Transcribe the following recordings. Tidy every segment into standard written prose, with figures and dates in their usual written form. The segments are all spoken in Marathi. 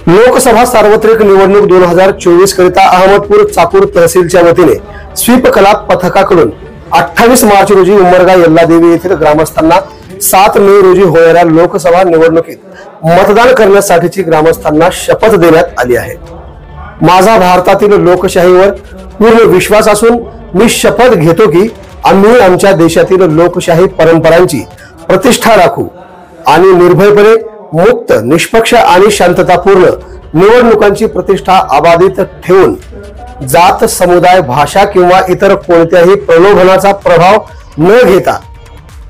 लोकसभा सार्वत्रिक निवडणूक 2024 करिता अहमदपूर चाकूर तहसीलच्या वतीने स्वीप कला पथकाकडून 28 मार्च रोजी उमरगा यल्लादेवी येथील ग्रामस्थांना 7 मे रोजी होणाऱ्या लोकसभा निवडणुकीत मतदान करण्यासाठीची ग्रामस्थांना शपथ देण्यात आली आहे। माझा भारतातील लोकशाहीवर पूर्ण विश्वास असून मी शपथ घेतो की आम्ही आमच्या देशातील लोकशाही परंपरांची प्रतिष्ठा राखू आणि निर्भयपणे मुक्त, निष्पक्ष आणि शांततापूर्ण निवडणुकांची प्रतिष्ठा अबाधित ठेवून जात, समुदाय, भाषा किंवा इतर कोणत्याही प्रलोभनाचा प्रभाव न घेता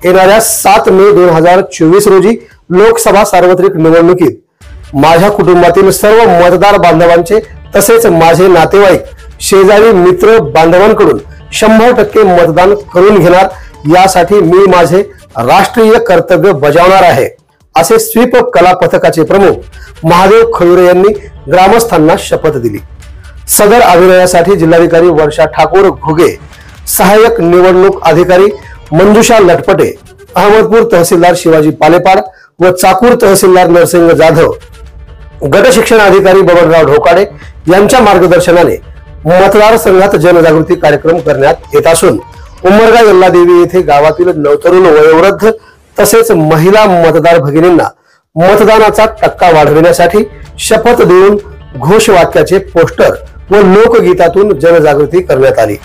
येणाऱ्या 7 मे 2024 रोजी लोकसभा सार्वत्रिक निवडणुकीत माझ्या कुटुंबातील सर्व मतदार बांधवांचे तसेच माझे नातेवाईक, शेजारी, मित्र बांधवांकडून 100% मतदान करून घेणार, यासाठी मी माझे राष्ट्रीय कर्तव्य बजावणार आहे, असे स्वीप कला पथकाचे प्रमुख महादेव खळुरे यांनी ग्रामस्थांना शपथ दिली। सदर अभियानासाठी जिल्हाधिकारी वर्षा ठाकूर घुगे, सहाय्यक निवडणूक अधिकारी मंजुषा लटपटे, अहमदपूर तहसीलदार शिवाजी पालेपाड व चाकूर तहसीलदार नरसिंग जाधव, गट शिक्षण अधिकारी बबनराव ढोकाडे यांच्या मार्गदर्शनाने मतदार संघात जनजागृती कार्यक्रम करण्यात येत असून उमरगा यल्लादेवी येथे गावातील नवतरुण, वयोवृद्ध तसेच महिला मतदार भगिनींना मतदानाचा टक्का वाढविण्यासाठी शपथ देऊन घोषवाक्याचे पोस्टर व लोकगीतातून जनजागृती करण्यात आली।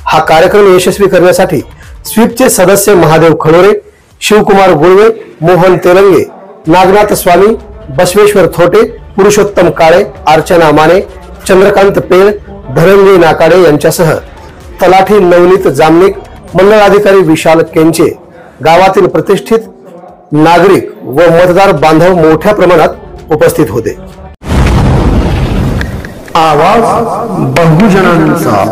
हा कार्यक्रम यशस्वी करण्यासाठी स्वीपचे सदस्य महादेव खळुरे, शिवकुमार गुळवे, मोहन तेलंगे, नागनाथ स्वामी, बसवेश्वर थोटे, पुरुषोत्तम काळे, अर्चना माने, चंद्रकांत पेळ, धनंजय नाकाडे यांच्यासह तलाठी नवनीत जामनिक, मंडळाधिकारी विशाल केंचे, गावातील प्रतिष्ठित नागरिक व मतदार बांधव मोठ्या प्रमाणात उपस्थित होते। आवाज बहुजनांचा।